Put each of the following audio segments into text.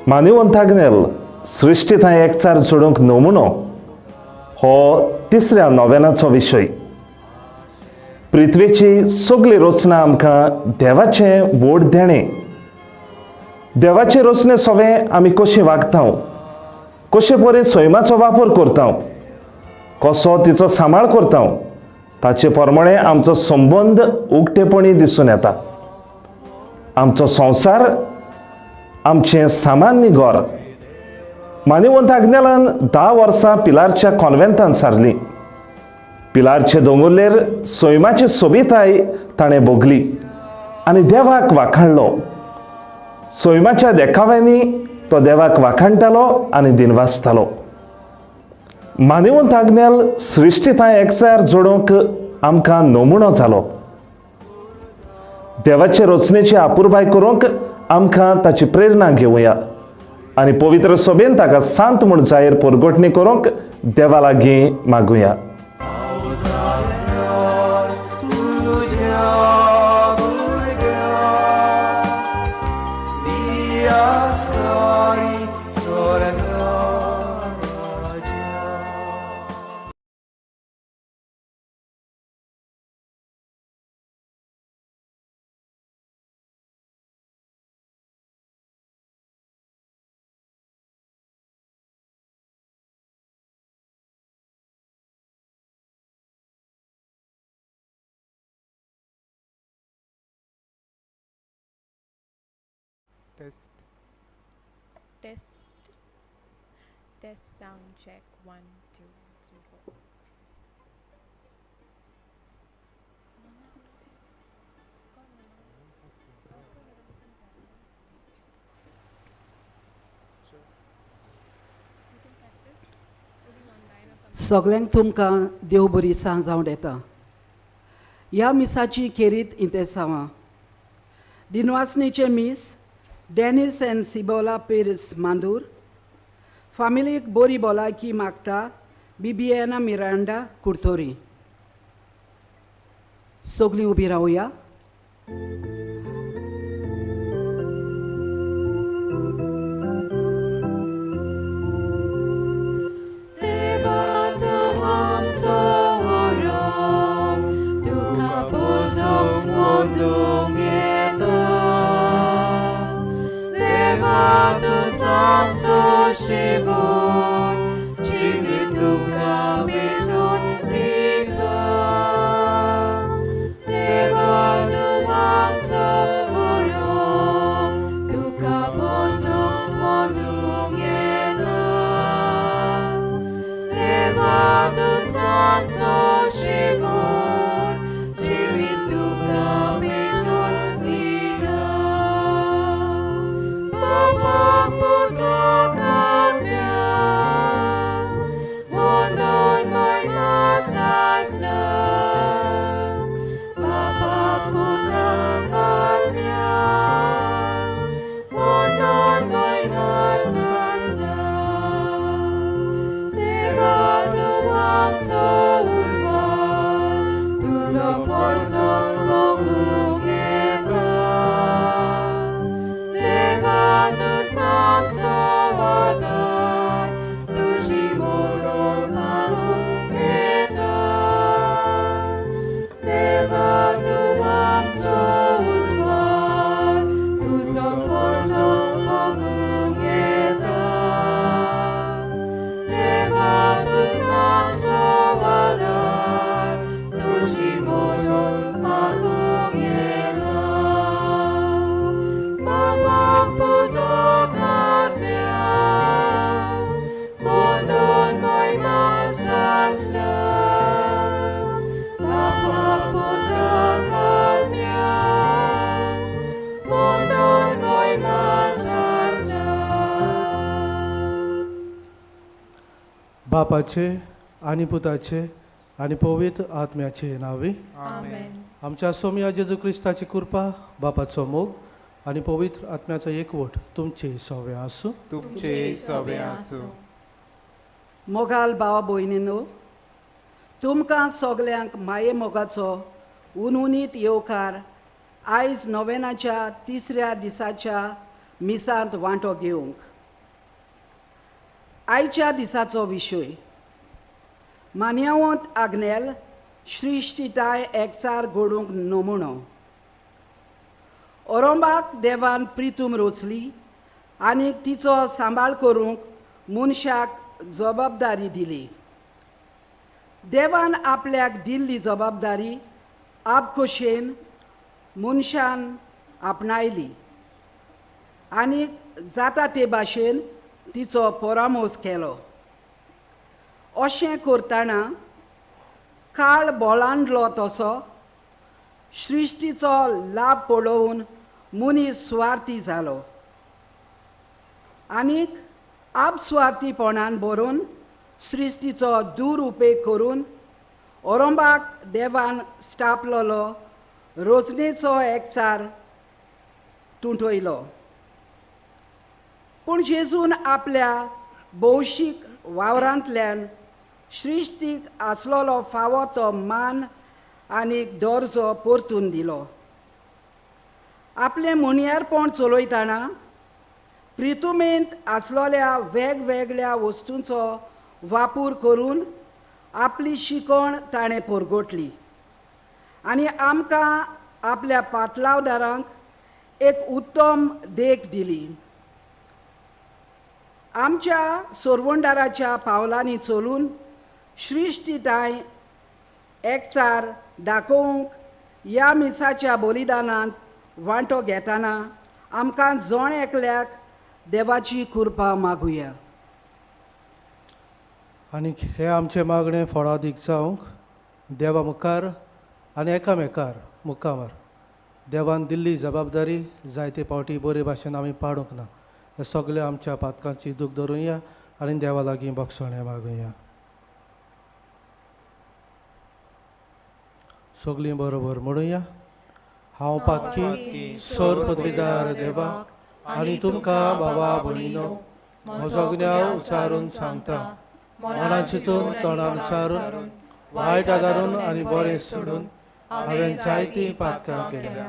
मानिवंत आग्नेल सृश्टीत एकचार जोडूंक नमुनो हो तिसऱ्या नोवेनाचो विशय. पृथ्वीची सगळी रचना आमकां देवाचें व्हड देणें. देवाचे रचने सगळे आमी कशें वागता, कशे परेन सैमाचो वापर करता, कसो तिचो सांबाळ करता, ताचे प्रमाणे आमचो संबंध उक्तेपणी दिसून येता. आमचो संसार आमचें सामान्य घर. मानिवंत आग्नेलान 10 वर्सां पिलारच्या कॉन्व्हेंतांत सारली. पिलारचे दोंगुल्लेर सैमाची सोबिताय ताणें भोगली आनी देवाक वाखाणलो. सैमाच्या देखाव्यांनी तो देवाक वाखाणटालो आनी दिनवासतालो. मानिवंत आग्नेल सृश्टीत एकचार जोडूंक आमकां नमुनो जालो. देवाचे रचनेची आपुरबाय करूंक आमकां ताची प्रेरणा घेवया आनी पवित्र सभेन ताका सांत म्हूण जाहीर परगटणी करूंक देवा लागीं मागुया. Test sound check 1 2 3 4. सगळ्यांक तुमकां देव बरी सांज जावं येता. ह्या मिसाची खेरीत इंतेसांवां दिनवासणीचे मीस डेनिस एंड सिबोला पेरिस मांदूर फामिलीक बरी भलायकी मागता बिबिएना मिरांडा कुर्तोरी. सगळीं उबी रावया. बापाचे आनी पुताचे आनी पवित्र आत्म्याचे नावे आमेन. आमच्या सोम्या जेजू क्रिस्ताची कृपा, बापाचो मोग आनी पवित्र आत्म्याचो एकवट तुमचे सवे आसूं. तुमचे सवे आसूं. मोगाल भावा भयणीनो, तुमकां सगल्यांक माये मोगाचो उनुनीत येवकार आयज नोवेनाच्या तिसऱ्या दिसाच्या मिसांत वांटो घेवंक. आयच्या दिसाचो विशय मान्यावंत आग्नेल श्रीश्टिताय एकचार घडोवंक नमुनो. ओरोंबाक देवान प्रितूम रोचली आनी तिचो सांबाळ करूंक मनशाक जबाबदारी दिली. देवान आपल्याक दिल्ली जबाबदारी आपकोशेन मनशान आपणायली आनी जाता ते भाशेन तिचो परामोस केलो. अशें करतना काळ बोलांडलो तसो सृश्टीचो लाभ पळोवन मनीस स्वार्थी जालो आनीक आपस्वार्थीपणान भरून सृश्टीचो दुरुपेग करून ओरोंबाक देवान स्थापलोलो रोचणेचो एकचार तुटयलो. पूण जेजून आपल्या भौशीक वावरांतल्यान सृश्टीक आसलोलो फावो तो मान आनी दर्जो परतून दिलो. आपलें मुणयारपण चलयतना प्रितुमेंत आसलोल्या वेगवेगळ्या वस्तूंचो वापर करून आपली शिकवण ताणें परगटली आनी आमकां आपल्या पाटलावदारांक एक उत्तम देख दिली. आमच्या सोरवंडाराच्या पावलांनी चलून सृश्टीताय एकचार दाखोवंक ह्या मिसाच्या बलिदानांत वांटो घेतना आमकां जोण एकल्याक देवाची कृपा मागुया. आनी हे आमचे मागणें फळादीक जावंक देवा मुखार आनी एकामेकार मुखार देवान दिल्ली जबाबदारी जायते फावटी बरे भाशेन आमी पाडूंक ना. हे सगळे आमच्या पातकांची दूख धरुया आनी देवा लागीं बक्षणे मागुया. सगळीं बरोबर म्हणुया. हांव पातकी सोर पदवीदार देवाक आनी तुमकां बाबा भणिनो म्हजो गुन्यांव उच्चारून सांगता. मनान चिंतून तोंडान उच्चारून वायट आदारून आनी बरें सोडून हांवें जायतीं पातकां केल्या.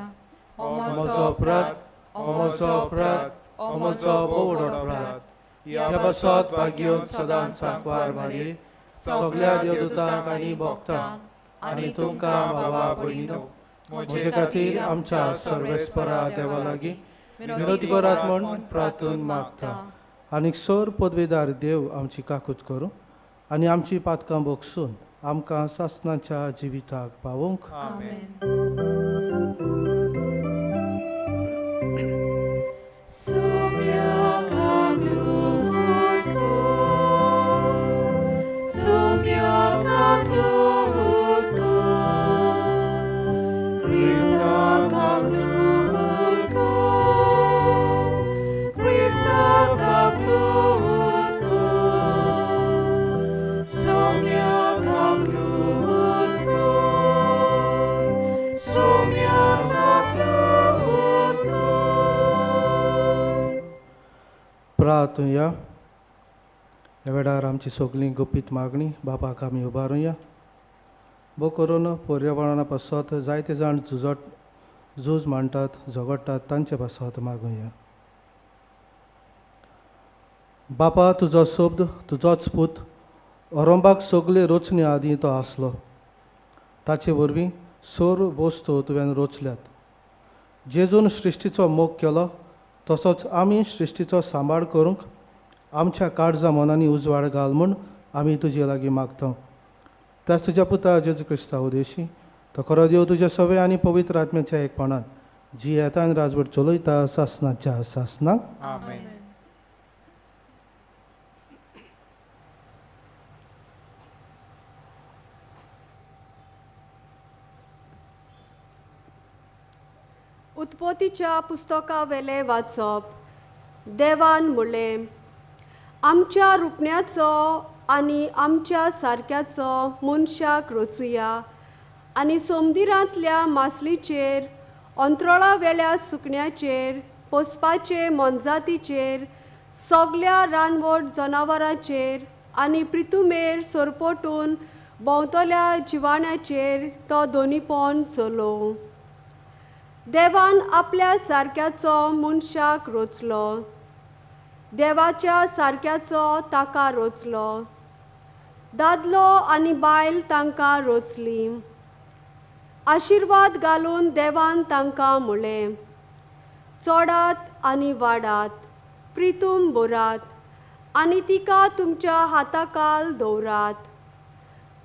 हो म्हजो अपराध, हो म्हजो अपराध, हो म्हजो बोड अपराध. ह्या बसत भाग्योन सदांच सांकवार मारी सगळ्या देवदूतांक आनी भक्तांक आनी तुमकां बाबा भणिनो म्हजे खातीर आमच्या सर्वेस्परा देवा लागीं विनोदी करात म्हूण प्रार्थून मागता. आनीक सोर पदवीदार देव आमची काकूट करूं आनी आमची पातकां बोगसून आमकां सासणाच्या जिविताक पावोवंक. प्रार्थुया. ह्या वेळार आमची सगळीं गुपीत मागणी बापाक आमी उबारुया. बो करून पर्यावरणा पासत जायते जाण झूज मांडटात झगडटात तांचे पासत मागुया. बापा, तुजो शब्द तुजोच पूत ओरोंबाक सगळे रोचणे आदीं तो आसलो. ताचे वरवीं सोर वस्तू तुवें रोचल्यात. जेजून सृश्टीचो मोग केलो तसोच आमी सृश्टीचो सांबाळ करूंक आमच्या काळजा मनांनी उजवाड घाल म्हूण आमी तुजे लागीं मागता. त्याच तुज्या पुता जेजू क्रिस्ता उदेशी तो खरो देव तुजे सवे आनी पवित्र आत्म्याच्या एकपणान जी येता आनी राजवट चलयता सासणाच्या सासणाक. आमेन. उत्पत्तीच्या पुस्तका वेले वाचप. देवान म्हणलें, आमच्या रुपण्याचो आनी आमच्या सारक्याचो मनशाक रचुया आनी समुद्रांतल्या मासलीचेर, अंतराळा वेल्या सुकण्याचेर, पोसपाचे मोनजातीचेर, सगळ्या रानवट जनावरांचेर आनी पृथ्वीमेर सरपटून भोंवतल्या जिवाण्याचेर तो दोनीपण चलोव. देवान आपल्या सारक्याचो मनशाक रोचलो, देवाच्या सारक्याचो ताका रोचलो, दादलो आनी बायल तांकां रोचली. आशिर्वाद घालून देवान तांकां म्हळें, चोडात आनी वाडात, प्रितूम बरात आनी तिका तुमच्या हाताखाल दवरात.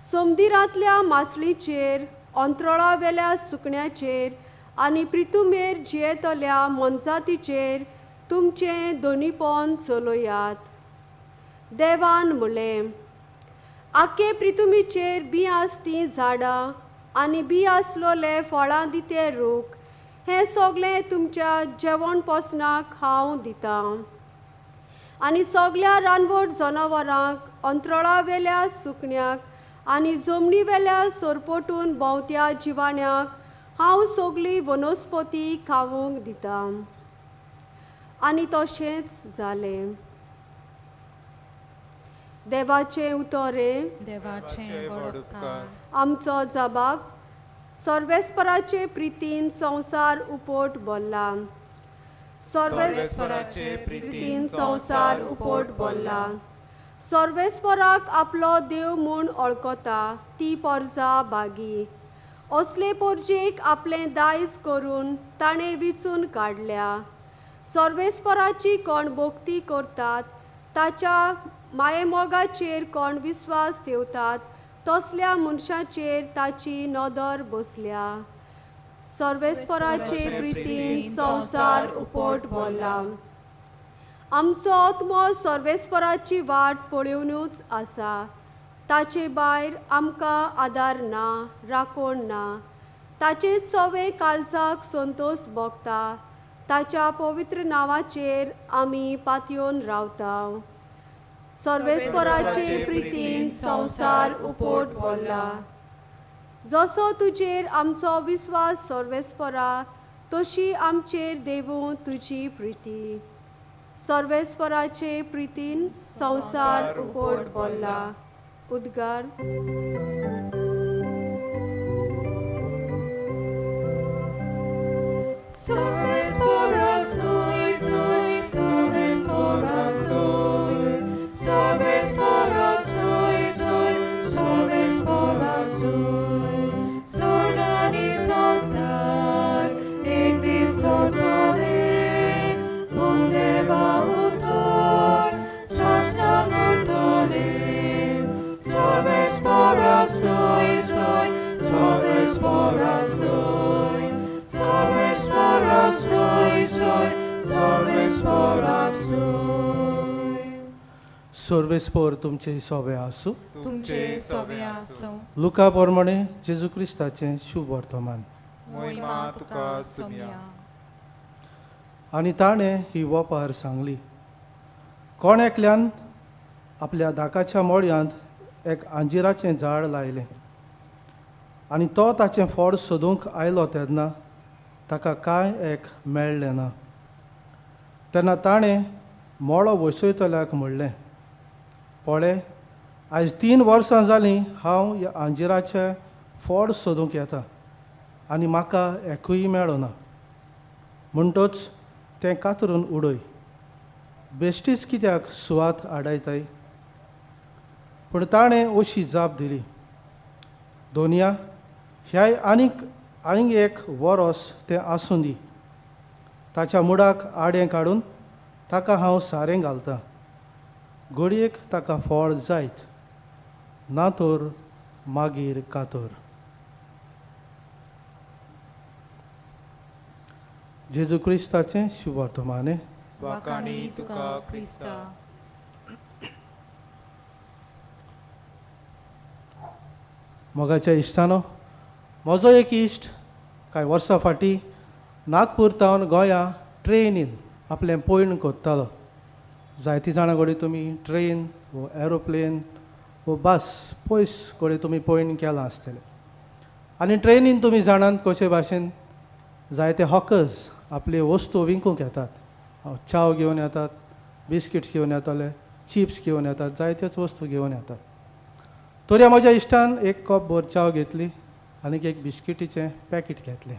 समुद्रांतल्या मासळीचेर, अंतराळा वेल्या सुकण्याचेर आनी प्रितुमेर जियेतल्या मनजातीचेर तुमचें दोनीपण चलयात. देवान म्हळें, आखे प्रितुमीचेर बी आसतीं झाडां आनी बी आसलोले फळां दिते रूख हें सगळें तुमच्या जेवण पोसनाक हांव दितां. आनी सगळ्या रानवट जनावरांक, अंतराळा वेल्या सुकण्याक आनी जमनी वेल्या सोरपटून भोंवत्या जिवाण्याक हांव सगळी वनस्पती खावूंक दितां. आनी तशेंच जालें. देवाचें उतोरे, देवाचें गोड उपकार. आमचो जबाब, सर्वेस्पराचे प्रितीन संवसार उपोट बोल्ला. सर्वेस्पराचे प्रितीन संवसार उपोट बोल्ला. सर्वेस्पराक आपलो देव म्हूण वळखता ती पोरजा बागी. असले पोरजेक आपलें दायज करून ताणें विचून काडल्या. सर्वेस्पराची कोण भक्ती करतात, ताच्या मायेमोगाचेर कोण विस्वास ठेवतात, तसल्या मनशाचेर ताची नदर बसल्या. सर्वेस्पराचे प्रितीन संवसार उपोट बोल्ला. आमचो आत्मो सर्वेस्पराची वाट पळोवनूच आसा. ताचे भायर आमकां आदार ना, राखण ना. ताचे सवे काळजाक संतोष भोगता. ताच्या पवित्र नांवाचेर आमी पातयेवन रावता. सर्वेस्पराचे प्रितीन संवसार उपोट बोल्ला. जसो तुजेर आमचो विस्वास सर्वेस्परा, तशी आमचेर देवूं तुजी प्रिती. सर्वेस्पराचे प्रितीन संवसार उपोट बोल्ला. उद्गार. सर्वेस्पराक सोय, सोय, सर्वेस्पराक सोय. सर्वेस्पराक सोय, सोय, सर्वेस्पराक सोय. सोड आनी संवसार एक दीस सोडटले, पूण देवा उतर सासणाक उरतले. सर्वेस्पराक सोय, सोय, सर्वेस्पराक सोय. सर्वेस्पराक सोय, सोय, सर्वेस्पराक सोय. सर्वेस्पर तुमचे सोवे आसूं. तुमचे सवे आसूं. लुका प्रमाणे जेजू क्रिस्ताचें शुभ वर्तमान. महिमा तुका सुम्या. आनी ताणें ही वपार सांगली. कोण एकल्यान आपल्या दाकाच्या मोळयांत एक आंजिराचें झाड लायलें आनी तो ताचें फळ सोदूंक आयलो तेन्ना ताका कांय एक मेळ्ळें ना. तेन्ना ताणें मोळो वसयतल्याक म्हणलें, पळय, आयज 3 वर्सां जालीं हांव ह्या आंजिराचें फळ सोदूंक येता आनी म्हाका एकूय मेळना. म्हणटच तें कातरून उडय. बेश्टीच कित्याक सुवात आडायताय? पूण ताणें अशी जाप दिली, दोनया, ह्याय आनीक एक वरोस तें आसूं दी. ताच्या मुडाक आडें काडून ताका हांव सारें घालतां. घडयेक ताका फळ जायत, ना तर मागीर कातर. जेजू क्रिस्ताचें शुभ वर्तमाने. वाकाणी तुका क्रिस्ता. मोगाच्या इश्टानो, म्हजो एक इश्ट कांय वर्सां फाटीं नागपूर तावन गोंया ट्रेनीन आपलें पयण कोत्तालो. जायतीं जाणां घडये तुमी ट्रेन वो एरोप्लेन वो बस पयस घडये तुमी पयण केलां आसतलें. आनी ट्रेनीन तुमी जाणात कशे भाशेन जायते हॉकर्स आपले वस्तू विकूंक येतात. चाव घेवन येतात, बिस्किट्स घेवन येताले, चिप्स घेवन येतात, जायत्योच वस्तू घेवन येतात. तोरी म्हज्या इश्टान एक कप भर चाव घेतली आनीक एक बिस्किटीचें पॅकेट घेतलें.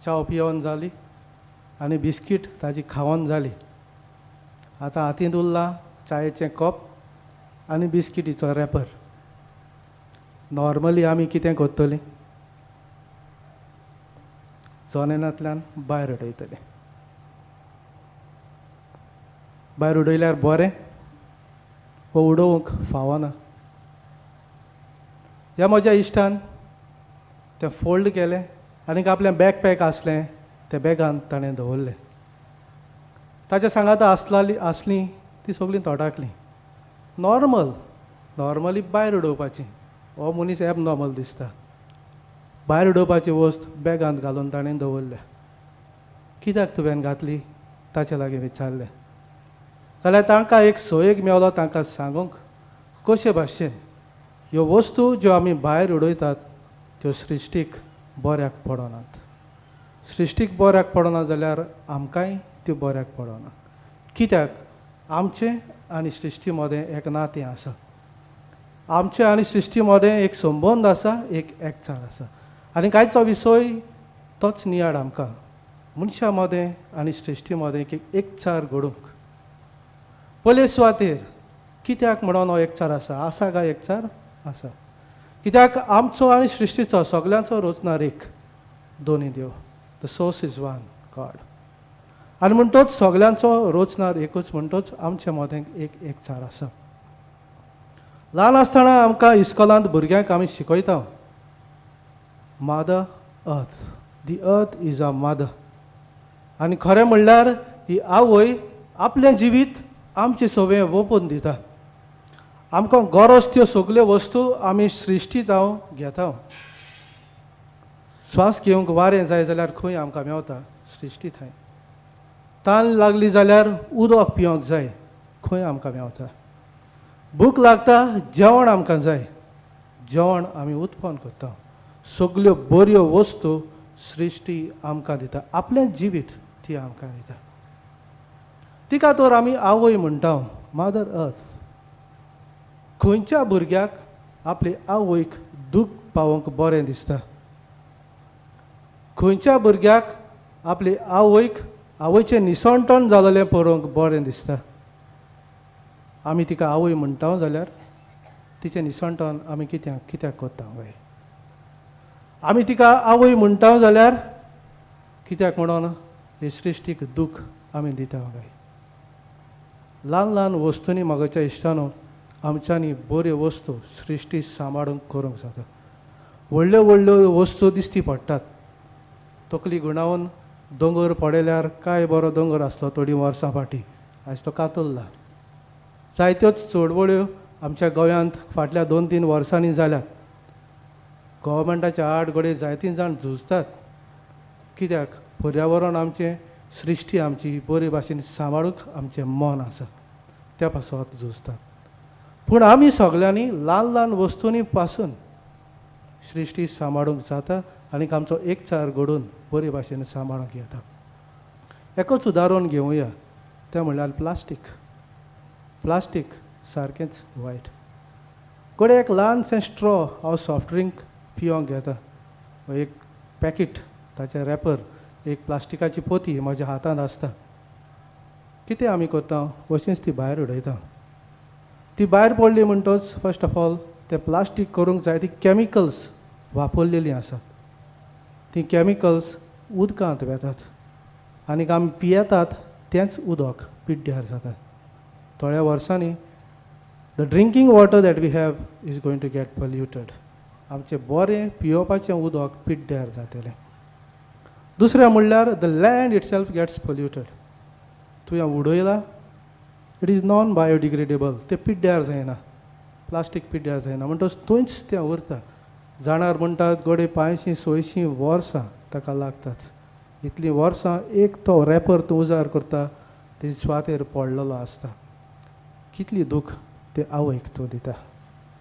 च्या पियोन जाली आनी बिस्कीट ताजी खावन जाली. आतां हातींत उरलां चायेचें कप आनी बिस्किटीचो रॅपर. नॉर्मली आमी कितें करतलीं? जनेनांतल्यान भायर उडयतलीं. भायर उडयल्यार बरें वो उडोवंक फावना. ह्या म्हज्या इश्टान तें फोल्ड केलें आनीक आपलें बॅकपॅक आसलें त्या बॅगान ताणें दवरलें. ताच्या सांगाता आसलीं ती सगळीं तोडाकलीं. नॉर्मली भायर उडोवपाची. हो मनीस एब नॉर्मल दिसता. भायर उडोवपाची वस्त बॅगांत घालून ताणें दवरल्या. कित्याक तुवें घातली ताचे लागीं विचारलें जाल्यार तांकां एक सोयेक मेवलो तांकां सांगूंक कशे भाशेन ह्यो वस्तू ज्यो आमी भायर उडयतात त्यो सृश्टीक बऱ्याक पडनात. सृश्टीक बऱ्याक पडना जाल्यार आमकांय त्यो बऱ्याक पडना. कित्याक आमचें आनी सृश्टी मदें एक नातें आसा. आमचे आनी सृश्टी मदें एक संबंद आसा, एक एकचार आसा. आनी कांयचो विशय तोच नियाड आमकां मनशा मदें आनी सृश्टी मदें एक एकचार घडोवंक. पयले सुवातेर कित्याक म्हणून हो एकचार आसा काय एकचार आसा? कित्याक आमचो आनी सृश्टीचो सगळ्यांचो रोचणार एक दोनी देव. The source is one god. आनी म्हणटोच सगळ्यांचो रोचणार एकूच म्हणटोच आमचे मदें एक एकचार आसा. ल्हान आसतना आमकां इस्कॉलांत भुरग्यांक आमी शिकयता mother earth. The earth is a mother. आनी खरें म्हणल्यार ही आवय आपलें जिवीत आमचे सवें ओपून दिता. आमकां गरज त्यो सगल्यो वस्तू आमी सृश्टींत घेता. स्वास घेवंक वारें जाय जाल्यार खंय आमकां मेवता? सृश्टी थंय. तान लागली जाल्यार उदक पिवंक जाय खंय आमकां मेवता? भूक लागता जेवण आमकां जाय जेवण आमी उत्पन्न करता. सगल्यो बऱ्यो वस्तू सृश्टी आमकां दिता. आपलें जिवीत ती आमकां दिता. तिका तर आमी आवय म्हणटा मदर अर्थ. खंयच्या भुरग्याक आपले आवयक दूख पावोवंक बरें दिसता? खंयच्या भुरग्याक आपले आवयचें निसणटण जालोलें पळोवंक बरें दिसता? आमी तिका आवय म्हणटा जाल्यार तिचें निसणटण आमी कित्याक कोत्ता वय? आमी तिका आवय म्हणटा जाल्यार कित्याक म्हणून हे सृश्टीक दूख आमी दिता वय? ल्हान ल्हान वस्तूंनी म्हाज्या इश्टानो आमच्यांनी बऱ्यो वस्तू सृश्टी सांबाळूंक करूंक जाता. व्हडल्यो व्हडल्यो वस्तू दिश्टी पडटात. तकली गुणावन दोंगर पडयल्यार काय बरो दोंगर आसलो थोडीं वर्सां फाटीं, आयज तो कातरला. जायत्योच चळवळ्यो आमच्या गोंयांत फाटल्या 2-3 वर्सांनी जाल्यात. गव्हर्मेंटाच्या आड घडये जायतीं जाण झुजतात. कित्याक? पर्यावरण आमचें, सृश्टी आमची बरे भाशेन सांबाळूंक आमचें मन आसा त्या पासून झुजतात. पूण आमी सगळ्यांनी ल्हान ल्हान वस्तूंनी पासून सृश्टी सांबाळूंक जाता आनीक आमचो एकचार घडोवन बरे भाशेन सांबाळूंक येता. एकच उदाहरण घेवया तें म्हणल्यार प्लास्टीक. प्लास्टीक सारकेंच वायट. घडये एक ल्हानशें स्ट्रॉ हांव सॉफ्ट ड्रिंक पिवंक घेता. एक पॅकेट ताचें रॅपर, एक प्लास्टिकाची पोती म्हज्या हातांत आसता. कितें आमी करता? अशींच ती भायर उडयता. ती भायर पडली म्हणटच फर्स्ट ऑफ ऑल तें प्लास्टीक करूंक जाय ती कॅमिकल्स वापरलेलीं आसात. ती कॅमिकल्स उदकांत वेतात आनीक आमी पियेतात तेंच उदक पिड्ड्यार जाता. थोड्या वर्सांनी the drinking water that we have is going to get polluted. आमचें बरें पियोवपाचें उदक पिड्ड्यार जातलें. दुसरें म्हणल्यार the land itself gets polluted. तुवें उडयलां, इट इज नॉन बायोडिग्रेडेबल. तें पिड्ड्यार जायना, प्लास्टीक पिड्ड्यार जायना म्हणटच थंयच तें उरता. जाणार म्हणटात घडये 500-600 वर्सां ताका लागतात. इतलीं वर्सां एक तो रॅपर तूं उजार करता तेजे सुवातेर पडलेलो आसता. कितली दूख ते आवयक तूं दिता.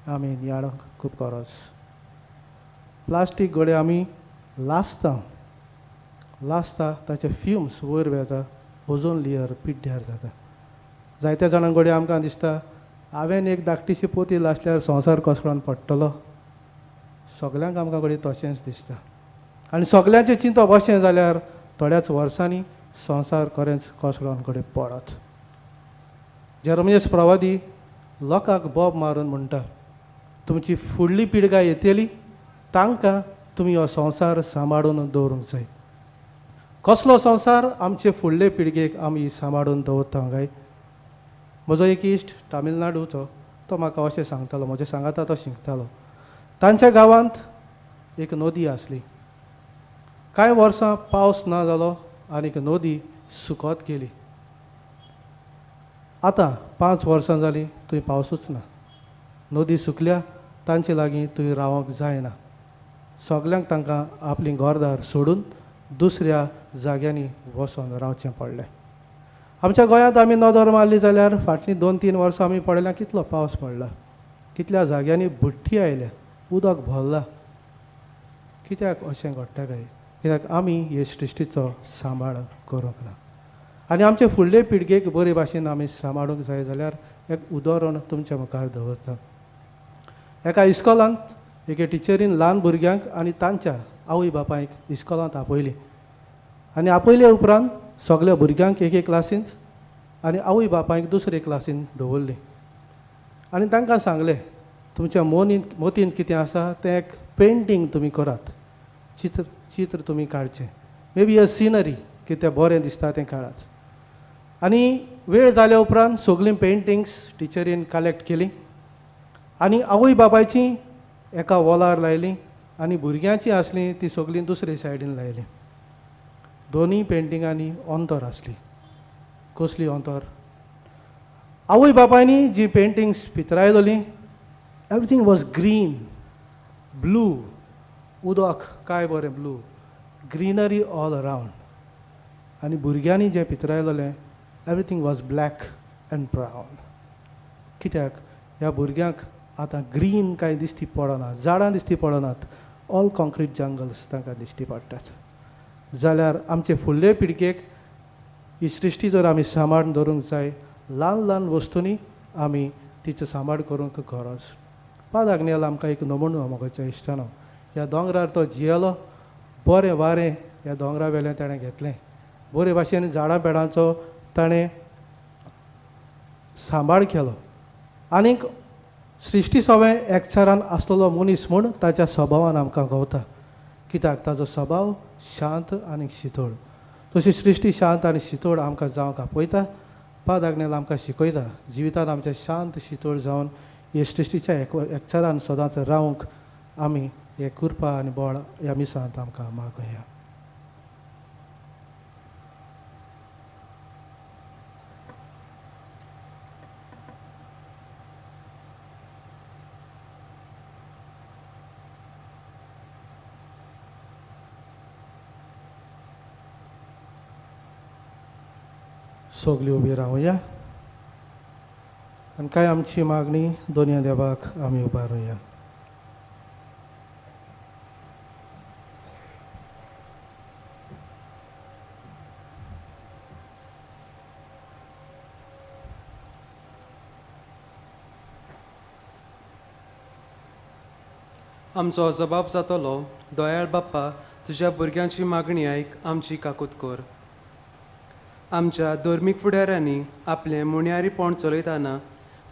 आमी नियाळोंक खूब गरज. प्लास्टीक घडये आमी लासता ताचे फ्युम्स वयर वेता, ओझोन लेयर पिड्ड्यार जाता. जायत्या जाणांक घडये आमकां दिसता हांवें एक धाकटीशी पोती लासल्यार संवसार कोसळोन पडटलो. सगल्यांक आमकां घडये तशेंच दिसता. आनी सगळ्यांचें चिंतप अशें जाल्यार थोड्याच वर्सांनी संवसार खरेंच कोसळोन कडेन पडत. जेरोमियस प्रवादी लोकांक बोब मारून म्हणटा, तुमची फुडली पिळगाय येतली तांकां तुमी हो संवसार सांबाळून दवरूंक जाय. कसलो संवसार आमचे फुडले पिळगेक आमी सांबाळून दवरता काय? म्हजो एक इश्ट तामिळनाडूचो, तो म्हाका अशें सांगतालो, म्हजे सांगाता तो शिकतालो. तांच्या गांवांत एक नदी आसली. कांय वर्सां पावस ना जालो आनी नदी सुकत गेली. आतां 5 वर्सां जालीं थंय पावसूच ना. नदी सुकल्या, तांचे लागीं थंय रावंक जायना. सगल्यांक तांकां आपली घरदार सोडून दुसऱ्या जाग्यांनी वचोन रावचें पडलें. आमच्या गोंयांत आमी नदर मारली जाल्यार फाटलीं 2-3 वर्सां आमी पळयल्या कितलो पावस पडला, कितल्या जाग्यांनी बुट्टी आयल्या, उदक भरला. कित्याक अशें घडटा काय? कित्याक आमी हे सृश्टीचो सांबाळ करूंक ना. आनी आमचे फुडले पिळगेक बरे भाशेन आमी सांबाळूंक जाय जाल्यार एक उदाहरण तुमच्या मुखार दवरता. एका इस्कॉलांत एके टिचरीन ल्हान भुरग्यांक आनी तांच्या आवय बापायक इस्कॉलांत आपयली. आनी आपयले उपरांत सगळ्या भुरग्यांक एके क्लासींत आनी आवय बापायक दुसरे क्लासीन दवरली. आनी तांकां सांगलें, तुमच्या मोतीन कितें आसा तें एक पेंटींग तुमी करात, चित्र तुमी काडचें, मे बी अ सिनरी, कितें बरें दिसता तें काडात. आनी वेळ जाल्या उपरांत सगळीं पेंटिंग्स टिचरीन कलेक्ट केली आनी आवय बापायची एका वॉलार लायली आनी भुरग्यांची आसली ती सगळीं दुसरे सायडीन लायली. दोनी पेंटिंगांनी अंतर आसली. कसली अंतर? आवय बापायनी जी पेंटिंग्स पित्रायलोली, एवरीथींग वॉज ग्रीन, ब्लू, उदक काय बरें ब्लू, ग्रीनरी ऑल अरावंड. आनी भुरग्यांनी जें पित्रायलोलें, everything was black and brown. कित्याक ह्या भुरग्यांक आतां ग्रीन कांय दिश्टी पडना, झाडां दिश्टी पडनात, ऑल कॉन्क्रीट जंगल्स तांकां दिश्टी पडटात. जाल्यार आमचे फुडले पिळगेक ही सृश्टी जर आमी सांबाळून दवरूंक जाय, ल्हान ल्हान वस्तूंनी आमी तिचो सांबाळ करूंक गरज. पाद आग्नेलो आमकां एक नमुनो मोगाच्या इश्टानो. ह्या दोंगरार तो जियेलो, बरें वारें ह्या दोंगरा वेल्यान ताणें घेतलें, बरे भाशेन झाडां पेडांचो ताणें सांबाळ केलो. आनीक सृश्टी सवें एकचारान आसलेलो मनीस म्हूण ताच्या स्वभावान आमकां गावता. कित्याक ताजो स्वभाव शांत आनी शितळ. तशी सृश्टी शांत आनी शितळ आमकां जावंक आपयता. पाद आग्नेलो आमकां शिकयता जिवितांत आमच्या शांत शितळ जावन हे सृश्टीच्या एकचारान सदांच रावंक आमी हे कृपा आनी बळ ह्या मिसांत आमकां मागुया. सगळीं उबी रावया आनी काय आमची मागणी दोनया देवाक आमी उबारुया. आमचो जबाब जातलो, दयाळ बाप्पा, तुज्या भुरग्यांची मागणी आयक, आमची काकूत कर. आमच्या धर्मीक फुडाऱ्यांनी आपलें मुण्यारीपण चलयतना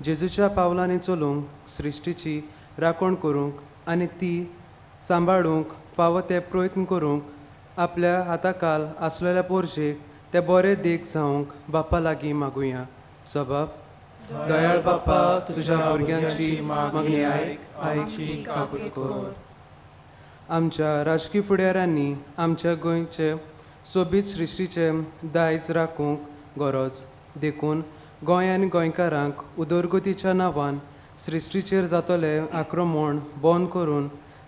जेजूच्या पावलांनी चलूंक, सृश्टीची राखण करूंक आनी ती सांबाळूंक फावो ते प्रयत्न करूंक आपल्या हाताखाल आसलेल्या पोरशेक ते बरे देख जावंक बाप्पा लागीं मागुया. सबब, दयाळ बाप्पा, तुज्या भुरग्यांची मागणी आयक, आमची काकूत कर. आमच्या राजकीय फुडाऱ्यांनी आमच्या गोंयचे सोबीत सृश्टीचे दायज राखूंक गरज. देखून गोंय आनी गोंयकारांक उदरगतीच्या नांवान सृश्टीचेर जातले आक्रमण बंद करून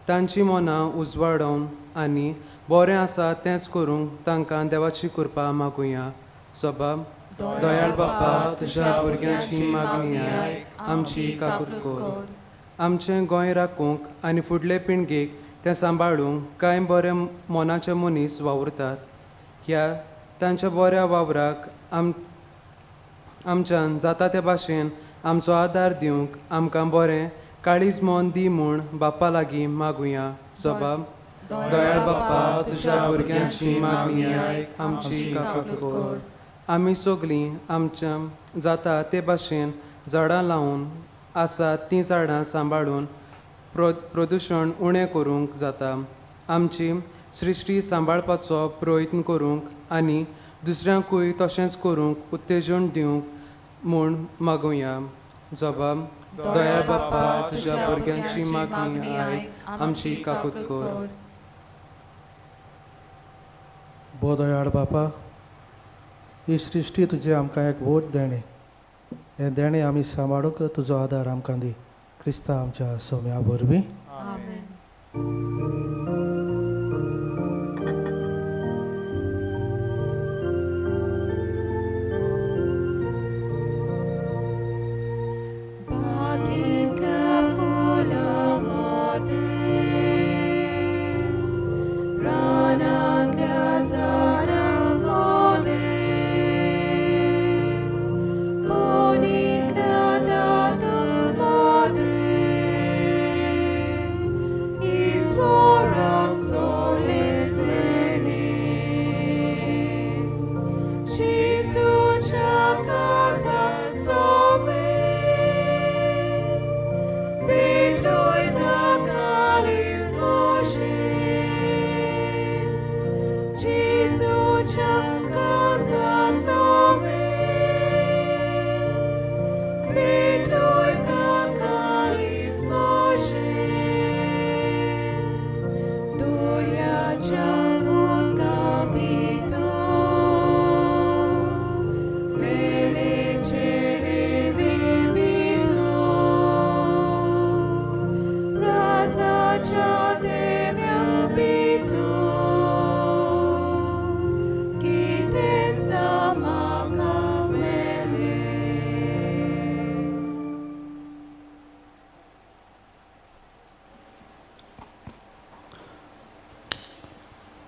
तांची मनां उजवाडोवन आनी बरें आसा तेंच करूंक तांकां देवाची कृपा मागुया. सबब, दयाळ बाप्पा, तुज्या भुरग्यांची मागणी आयक, आमची काकूत कर. आमचें गोंय राखूंक आनी फुडले पिळगेक तें सांबाळूंक कांय बरे मोनाचे मनीस वावुरतात. ह्या तांच्या बऱ्या वावराक आमच्यान जाता ते भाशेन आमचो आदार दिवंक आमकां बरें काळीज मोन दी म्हूण बाप्पा लागीं मागुया. सबब, दयाळ बाप्पा तुझ्या भुरग्यांची मागणी आयक आमची काकूत कर आमी सगळीं आमच्या जाता ते भाशेन झाडां लावन आसात तीं झाडां सांबाळून प्रदूशण उणें करूंक जाता आमची सृश्टी सांबाळपाचो प्रयत्न करूंक आनी दुसऱ्यांकूय तशेंच करूंक उत्तेजन दिवंक म्हूण मागुया जबाब दयाळ बाप्पा तुझ्या भुरग्यांची मागणी आयक आमची काकूत कर बोदयाळ बापा ही सृश्टी तुजें आमकां एक व्हड देणें हें देणें आमी सांबाळूंक तुजो आदार आमकां दी क्रिस्ता आमच्या सोम्या वरवीं आमेन.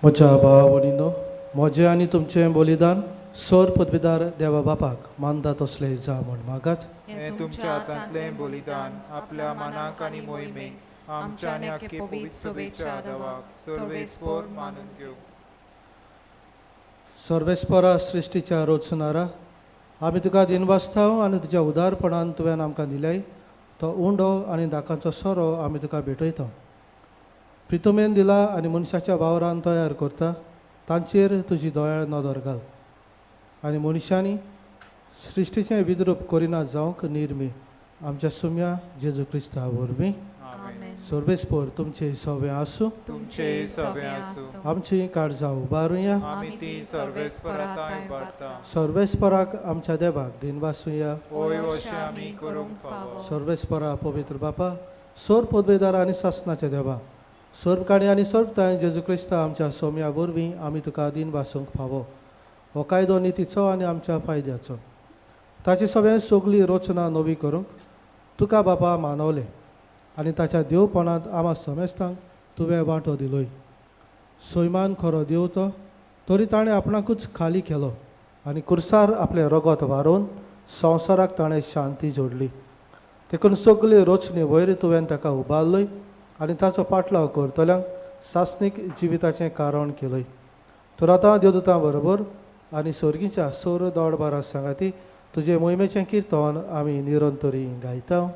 म्हज्या भावा भयणींनो म्हजें आनी तुमचें बलिदान सर पदवीदार देवा बापाक मानता तसलें जा म्हूण मागात हें तुमच्या हातांतलें बलिदान आपल्या मनाक आनी मोहिमेक आमच्या आनी आख्खे पवित्र सभेच्या देवाक सर्वेस्पर मानून घेवं सर्वेस्परा सृश्टीच्या रचणारा आमी तुका दिनवासताव आनी तुज्या उदारपणान तुवें आमकां दिल्याय तो उंडो आनी दाकांचो सोरो आमी तुका भेटयता प्रितुमेन दिला आनी मनशाच्या वावरान तयार करता तांचेर तुजी दोळ्याळ नदर घाल आनी मनशांनी सृश्टीचें विद्रूप करिना जावंक निर्मी आमच्या सुम्या जेजू क्रिस्ता वरवीं सर्वेस्पर तुमचे सवे आसूं तुमचे सवे आसूं आमची काळजां उबारुया आमी ती सर्वेस्पराताय भरता सर्वेस्पराक आमच्या देवाक दिनवासुया ओय अशें आमी करूंक फावो सर्वेस्परा पवित्र बापा सोर पदवेदार आनी सासनाचे देवा सर्वकाणी आनी सर्वताय जेजू क्रिस्ता आमच्या सोम्या वरवीं आमी तुका दिन वासूंक फावो हो कायदो नितीचो आनी आमच्या फायद्याचो ताची सगळें सगळी रचना नवी करूंक तुका बापा मानवलें आनी ताच्या देवपणांत आमा समेस्तांक तुवें वांटो दिलोय सैमान खरो देव तो तरी ताणें आपणाकूच खाली केलो आनी कुर्सार आपलें रगत वारोवन संवसाराक ताणें शांती जोडली देखून सगळे रचने वयर तुवें ताका उबारलोय आनी ताचो पाटलाव करतल्यांक सासनीक जिविताचें कारण केलय तर आतां देवदूतां बरोबर आनी सर्गीच्या सौर दौडबारां सांगाती तुजे मोहिमेचें किर्तन आमी निरंतरी गायता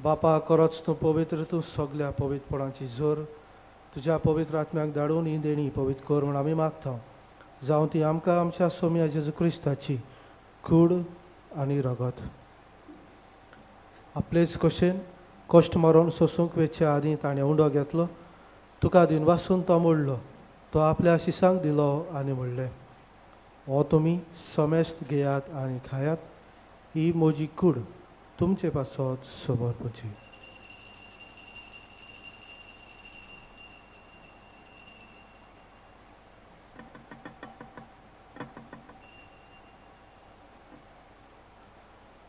बापा खरोच तूं पवित्र तूं सगल्या पवित्रपणाची जोर तुज्या पवित्र आत्म्याक धाडून ही देणी पवित्र कर म्हूण आमी मागता जावं ती आमकां आमच्या सोम्या जेजू क्रिस्ताची कूड आनी रगत आपलेच कशेन कश्ट मरोन सोसूंक वेचे आदीं ताणें उंडो घेतलो तुका दिनवासून तो मोडलो तो आपल्या शिसांक दिलो आनी म्हणलें हो तुमी समेस्त घेयात आनी खायात ही म्हजी कूड तुमचे पासत समोर पुची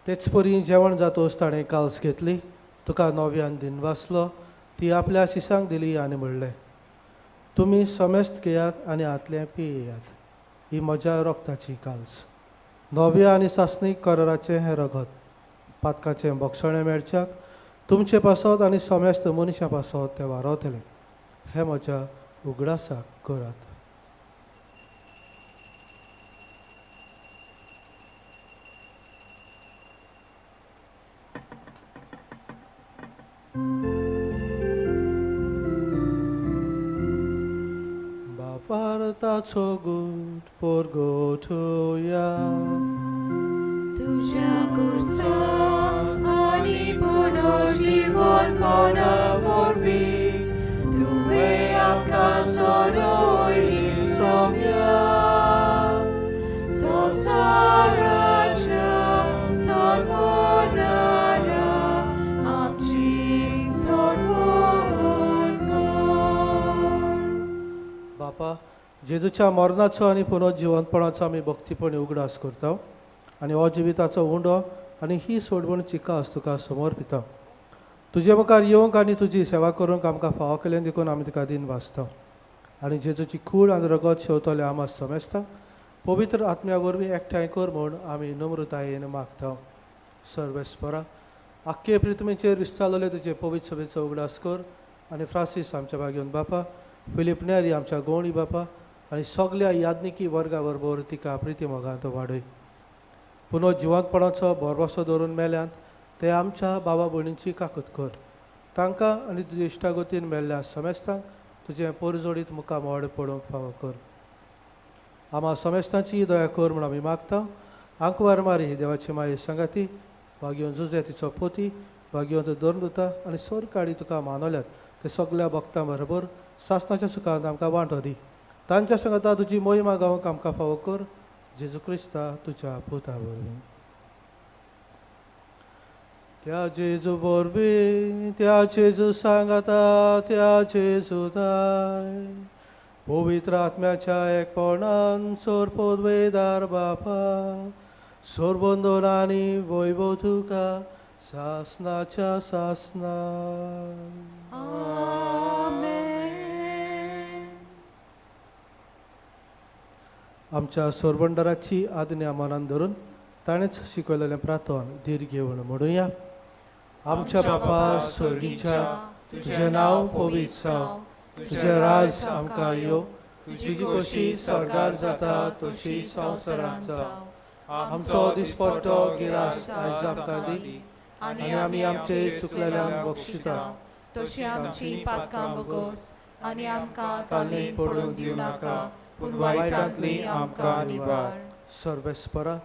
तेच परी जेवण जातोच ताणें काल्स घेतली, तुका नव्यान दिन वाचलो, ती आपल्या शिसांक दिली आनी म्हणलें, तुमी समेस्त घेयात आनी हातलें पियेयात, ही म्हज्या रोगताची काल्स. नव्या आनी सासणीक कराराचें हें रगत, पातकाचें भक्षणें मेळच्याक तुमचे पासत आनी समेस्त मनशां पासत तें वारवतलें. हें म्हज्या उगडासाक करात. Bawartaco gut porgotuja. Tužia kursa ani puno život ponavorvi, Tuve amka sorojni somja. Sosarača sarvonara, amči sarvodko. बापा, जेजूच्या मरणाचो आनी पुनर्जिवंतपणाचो आमी भक्तीपणी उगडास करता आनी हो जिविताचो उंडो आनी ही सोडवण चिकास तुका समर्पिता. तुजे मुखार येवंक आनी तुजी सेवा करूंक आमकां फावो केलें देखून आमी तुका दिन वाचता आनी जेजूची कूड आनी रगत शेवतले आमां समेस्तांक पवित्र आत्म्या वरवीं एकठांय कर म्हूण आमी नम्रतायेन मागता. सर्वेस्परा, आख्खे पृथ्वीचेर विस्तारलेले तुजे पवित्र सभेचो उगडास कर आनी फ्रांसीस आमच्या भाग्यवन बापा, फिलिप नेरी आमच्या गवणी बापा आनी सगळ्या याज्ञिकी वर्गा बरोबर तिका प्रिती मोगांत वाडय. पुनर्जिवंतपणाचो भरवसो दवरून मेल्यांत ते आमच्या भावा भयणींची काकूत कर. तांकां आनी तुजे इश्टागतीन मेल्ल्या समेस्तांक तुजें परजोडीत मुखार मोड पडोवंक फावो कर. आम्हा समेस्तांची दया कर म्हूण आमी मागता. आंकवार मारी देवाची माये सांगाती, भाग्यवन जुजे तिचो पोती, भाग्यवंत धर्मदुता आनी सोर काडी तुका मानवल्यात ते सगळ्या भक्तां बरोबर सासणाच्या सुखांत आमकां वांटो दी. तांच्या सांगाता तुजी मोहिमा गावंक आमकां फावो कर. जेजू क्रिस्ता तुज्या पुता वरवीं. त्या जेजू वरवीं, त्या जेजू सांगाता, त्या जेजू दाय पवित्र आत्म्याच्या एकपणान सोर पदवेदार बापा, सोर बंदोन आनी वैभव तुका सासणाच्या सासणा. आमच्या सोरबंडाराची आज्ञा मनान धरून ताणेंच शिकयलेलें प्रार्थन धीर घेवन म्हणुया. आमच्या बापा स्वर्गीच्या, तुजें नांव पवित्र जावं, तुजें राज आमकां येवं, तुजी कशी स्वर्गार जाता तशी संवसारांत जावं. आमचो दिसपट्टो गिरास आयज आमकां दी आनी आमी आमचे चुकलेल्यांक बक्षिता, तशी आमची पातकां बगोस आनी आमकां ताल्लेंत पडूंक दिवं नाका, पूण वायटांतली आमकां निवार. सर्वेस्परा,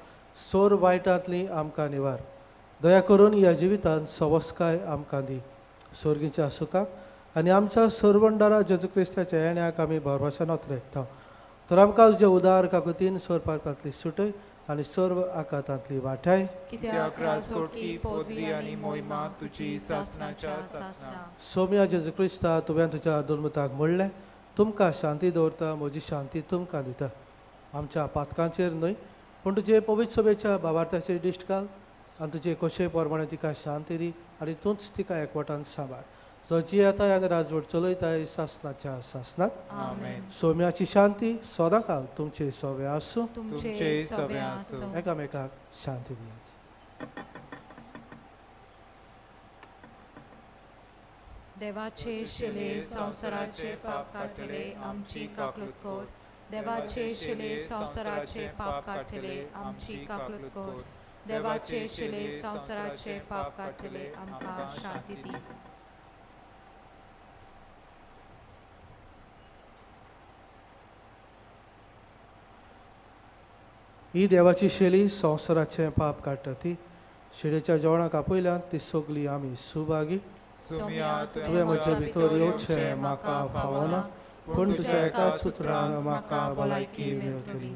सोर वायटांतली आमकां निवार. दया करून ह्या जिवितांत सवस्काय आमकां दी. स्वर्गीच्या सुखाक आनी आमच्या सोरबंडारा जेजू क्रिस्ताच्या येण्याक आमी भरवशान ओतरेकता. तर आमकां तुज्या उदार काकुतीन सोर पारकांतली सुटय आनी सर्व आकांतांतली वाटाय. कित्याक राजवटी, पदवी आनी मोहिमा तुजी सासणाच्या सासणा. सोम्या जेजू क्रिस्ता, तुवें तुज्या दुर्मताक म्हणलें, तुमकां शांती दवरता, म्हजी शांती तुमकां दिता. आमच्या पातकांचेर न्हय पूण तुजे पवित्र सभेच्या भावार्थाचेर दिश्ट घाल आनी तुजे कशे प्रमाणे तिका शांती दी आनी तूंच तिका एकवटान सांबाळ. जो जियेताय आनी राजवट चलयताय सासणाच्या सासणाक. आमेन. सोम्याची शांती सदां काल तुमचे सवे आसूं. तुमचे सवे आसूं. एकामेकाक शांती दियात. देवाचे शिले संवसाराचे पाप काटले आमची काकूत कर. देवाचे शिले संवसाराचे पाप काटले आमची काकूत कर. देवाचे शिले संवसाराचे पाप काटले आमकां शांती दी. ही देवाची शेली संवसाराचें पाप काडटा ती. शेळेच्या जेवणाक आपयल्यान ती सगळी आमी सुभागी. तुवें म्हजे भितर येवचें म्हाका फावना, पूण तुज्या एकाच उतरान म्हाका भलायकी मेळटली.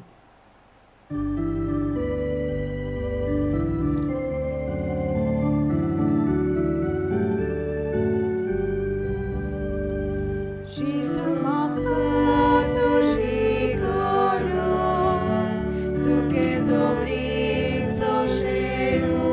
Jésus m'accorde, tuji coros, su que obligs o cheiro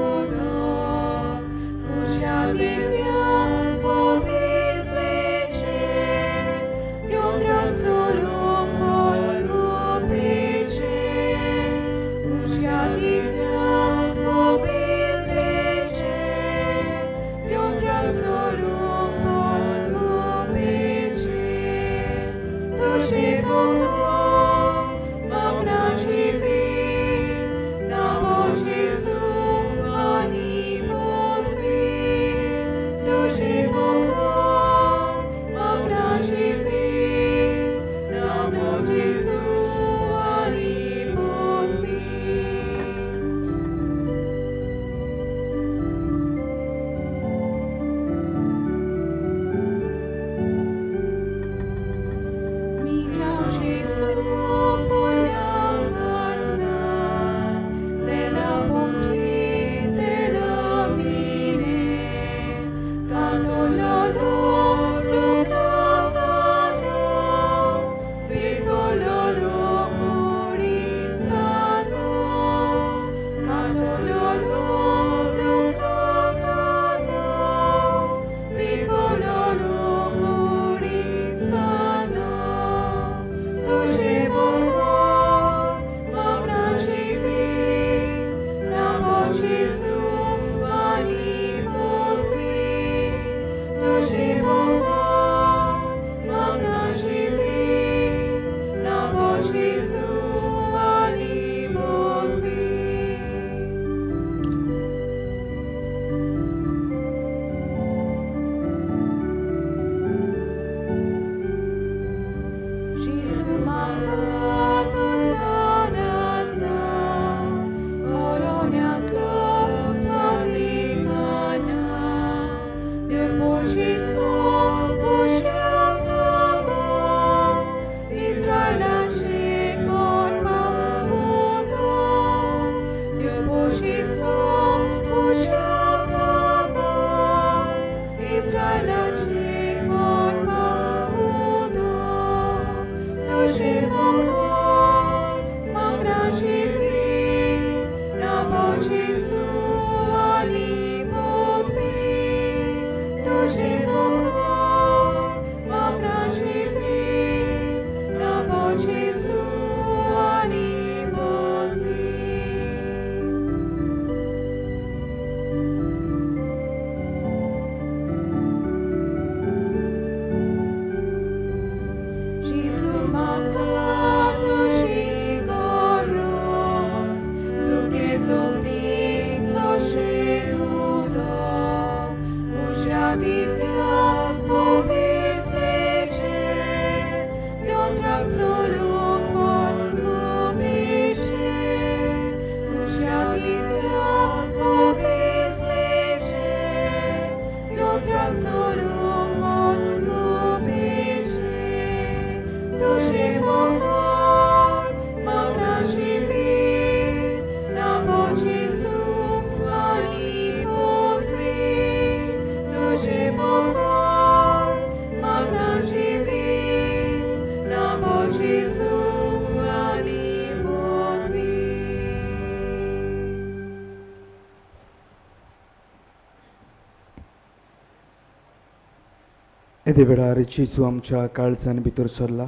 येदे वेळार जेजू आमच्या काळजान भितर सरला.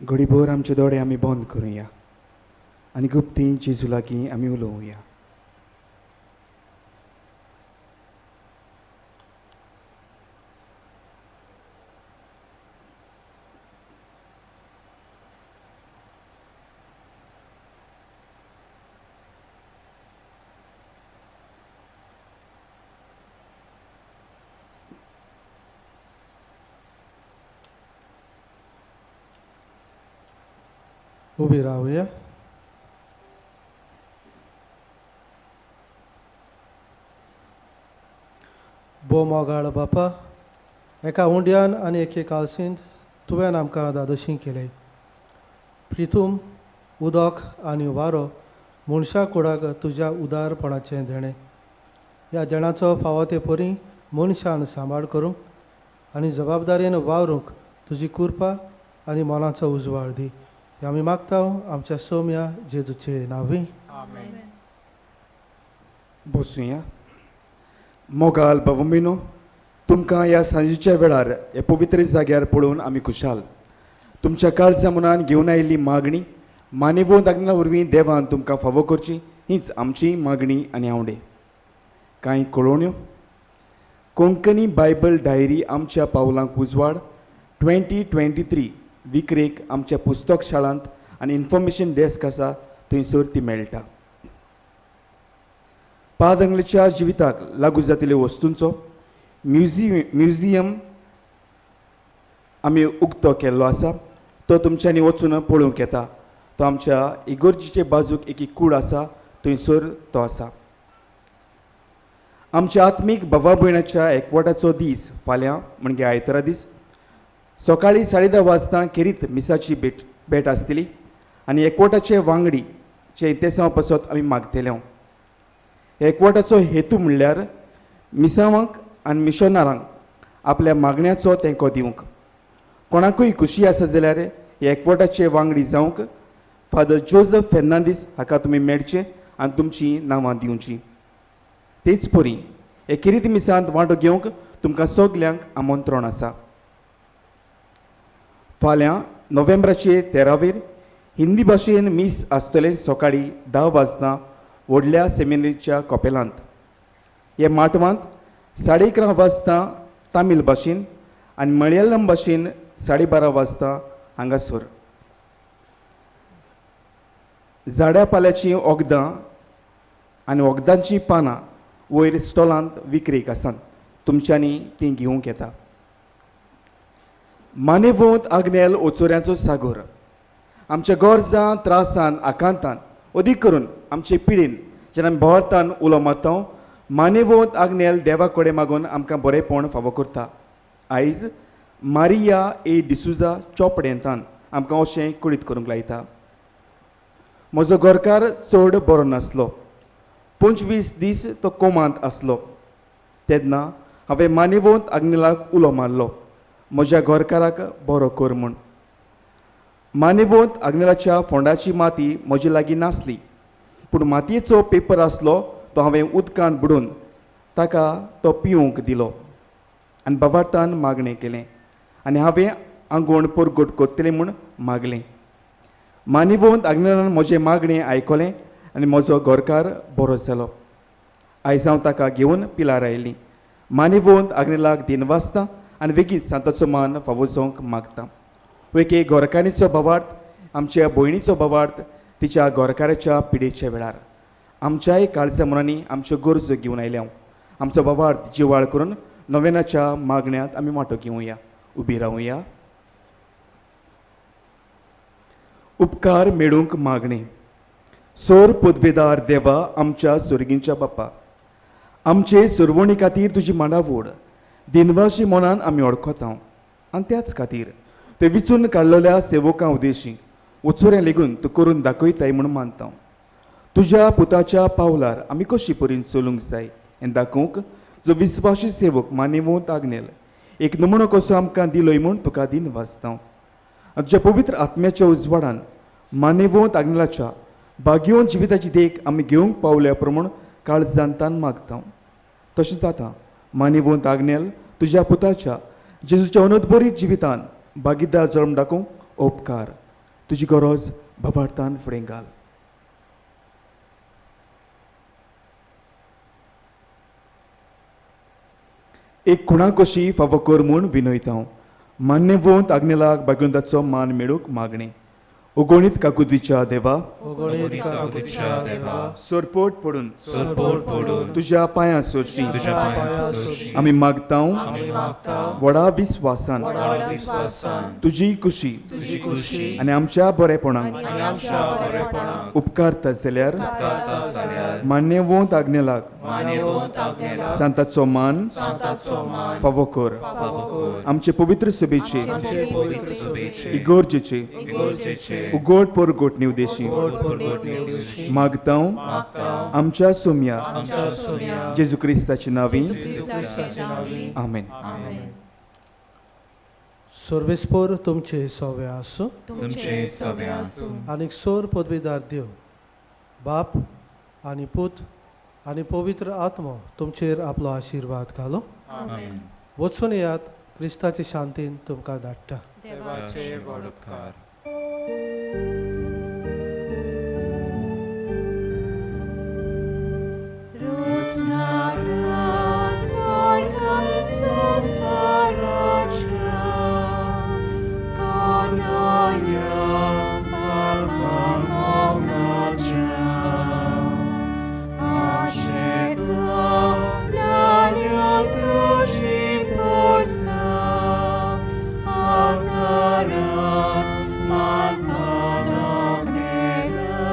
घडीभर आमचे दोळे आमी बंद करुया आनी गुप्ती जेजू लागीं आमी उलोवया. उबी रावया. बो मोगाळ बापा, एका उंड्यान आनी एके कालसींत तुवें आमकां दादोशी केले. प्रितूम, उदक आनी वारो मनशा कुडाक तुज्या उदारपणाचें देणें. ह्या देणाचो फावो ते परी मनशान सांबाळ करूंक आनी जबाबदारेन वावरूंक तुजी कृपा आनी मोलाचो उजवाड दी. हें आमी मागता आमच्या सौम्या जेजूचे नांवी. बसूया. मोगाल बाबुमिनो, तुमकां ह्या सांजेच्या वेळार हे पवित्र जाग्यार पळोवन आमी खुशाल. तुमच्या काळजा मनान घेवन आयिल्ली मागणी मानेवोंत आग्नेला वरवीं देवान तुमकां फावो करची हीच आमची मागणी आनी आवडे. कांय कळोवण्यो. कोंकणी बायबल डायरी आमच्या पावलांक उजवाड 2023 विक्रेक आमच्या पुस्तक शाळांत आनी इन्फॉर्मेशन डेस्क आसा थंयसर ती मेळटा. पादंगलेच्या जिविताक लागू जातल्यो वस्तूंचो म्युझियम आमी उक्तो केल्लो आसा. तो तुमच्यांनी वचून पळोवंक येता. तो आमच्या इगोर्जीचे बाजूक एक कूड आसा थंयसर तो आसा. आमच्या आत्मीक भावा भयणाच्या एकवटाचो दीस फाल्यां म्हणजे आयतारा दीस सकाळीं 10:30 वाजता खेरीत मिसाची भेट आसतली आनी एकवटाचे वांगडीचे इंतेसांव पासत आमी मागतले. एकवटाचो हेतू म्हणल्यार मिसावांक आनी मिशनरांक आपल्या मागण्याचो तेंको दिवंक. कोणाकूय खुशी आसा जाल्यार हे एकवटाचे वांगडी जावंक फादर जोझफ फेर्नांदीस हाका तुमी मेळचे आनी तुमची नांवां दिवची. तेच परी हे किरीत मिसांत वांटो घेवंक तुमकां सगल्यांक आमंत्रण आसा. फाल्यां नोव्हेंबराचे 13वेर हिंदी भाशेन मीस आसतलें सकाळीं 10 वाजता व्हडल्या सेमिनरीच्या कपेलांत. हे माटवांत 11:30 वाजता तामील भाशेन आनी मलयाळम भाशेन 12:30 वाजता हांगासर. झाड्या पाल्याचीं वखदां आनी वखदांचीं पानां वयर स्टॉलांत विक्रेक आसात. तुमच्यांनी तीं घेवंक येता. मानेवोंत आग्नेल ओचोऱ्यांचो सागोर आमच्या गरजां त्रासान आकांतान अदीक करून आमचे पिडीन जेन्ना आमी भोंवतान उलो मारता मानेवोंत आग्नेल देवा कडेन मागून आमकां बरेपण फावो करता. आयज मारिया ए डिसुजा चोपडेंतान आमकां अशें कुडीत करूंक लायता. म्हजो घरकार चड बरो नासलो. 25 दीस तो कोमांत आसलो. तेन्ना हांवें मानेवोंत आग्नेलाक उलो मारलो म्हज्या घरकाराक बरो कर म्हूण. मानेवोंत आग्नेलाच्या फोंडाची माती म्हजे लागीं नासली पूण मातयेचो पेपर आसलो तो हांवें उदकांत बुडोवन ताका तो पिवूंक दिलो आनी बाबार्थान मागणें केलें आनी हांवें आंगवण परगट करतलें म्हूण मागलें. मानेवोंत आग्नेलान म्हजें मागणें आयकलें आनी म्हजो घरकार बरो जालो. आयज हांव ताका घेवन पिलार आयलीं. मानेवोंत आग्नेलाक दिनवासता आनी बेगीन सांताचो मान फावो जावंक मागता. एके घरकान्नीचो भावार्थ आमच्या भयणीचो भावार्थ तिच्या घरकाराच्या पिडेच्या वेळार आमच्याय काळजा मनांनी आमच्यो गरजो घेवन आयल्या. आमचो भावार्थ जिवाळ करून नोवेनाच्या मागण्यांत आमी वांटो घेवया. उबी रावया. उपकार मेळूंक मागणे. सोर पदवेदार देवा आमच्या सुर्गींच्या बाप्पा आमचे सुरवणी खातीर तुजी मांडावड दिनवाशी मनान आमी ओळखता आनी त्याच खातीर ते विचून काडलेल्या सेवकां उदेशी वचोऱ्या लेगून तूं करून दाखयताय म्हूण मानता. तुज्या पुताच्या पावलार आमी कशी परीन चलूंक जाय हें दाखोवंक जो विस्वासी सेवक मानेवोंत आग्नेल एक नमुनो कसो आमकां दिलोय म्हूण तुका दिन वाचता. तुज्या पवित्र आत्म्याच्या उजवाडान मानेवोंत आग्नेलाच्या भाग्यवंत जिविताची देख आमी घेवंक पावल्या प्रमाण काळजांतान मागता. तशें जाता मानेवोंत आग्नेल तुज्या पुताच्या जेजूच्या अनदबरीत जिवितान भागीदार जल्म दाखोवंक उपकार. तुजी गरज भावार्थान फुडें घाल. एक खुणा कशी फावो कर म्हूण विनयता. मानेवोंत आग्नेलाक भाग्यवंताचो मान मेळूंक मागणे. उगोणीत काकुदीच्या देवा सोरपोट पडून तुज्या पांयां सोरशी आमी मागता व्हडा विस्वासान तुजी खुशी आनी आमच्या बरेपणाक उपकारता जाल्यार मानेवोंत आग्नेलाक सांताचो मान फावो कर. आमचे पवित्र सभेचे इगोर्जेचे उगोड परगोटणी उदेशी मागता आमच्या सोम्या जेजू क्रिस्ताची नावी आमेन. सर्वेस्पोर तुमचे सवे आसूं आनी सोर पदवीदार देव बाप आनी पूत आनी पवित्र आत्मो तुमचेर आपलो आशिर्वाद घालो. वचून येयात क्रिस्ताची शांतीन तुमकां धाडटा. देवाचे व्हड उपकार. Sansaराच्या Carats, Manman Agnelo,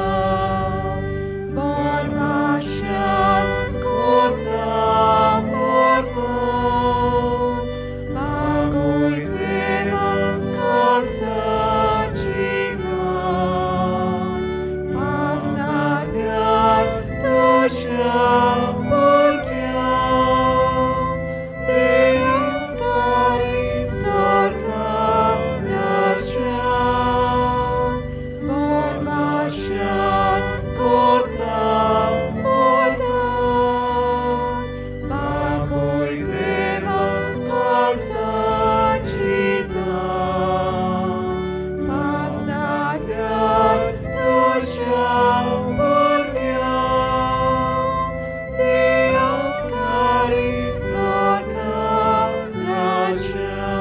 Borvashan, Kota, Vorko, Bagoi Deva, Kansa, Chinan, Favzarian, Tusha, Burkyan, Deus Cari, Sorka, Rashan, Borvashan, Kota, Borgan, Bagoi Deva, Kansa, Chinan, Favzarian, Tusha, Burkyan, Deus Cari, Sorka, Rashan.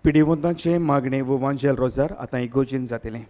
पिडिवंतांचे मागणे व वांजेल रोजार आतां इगोजीन जातलें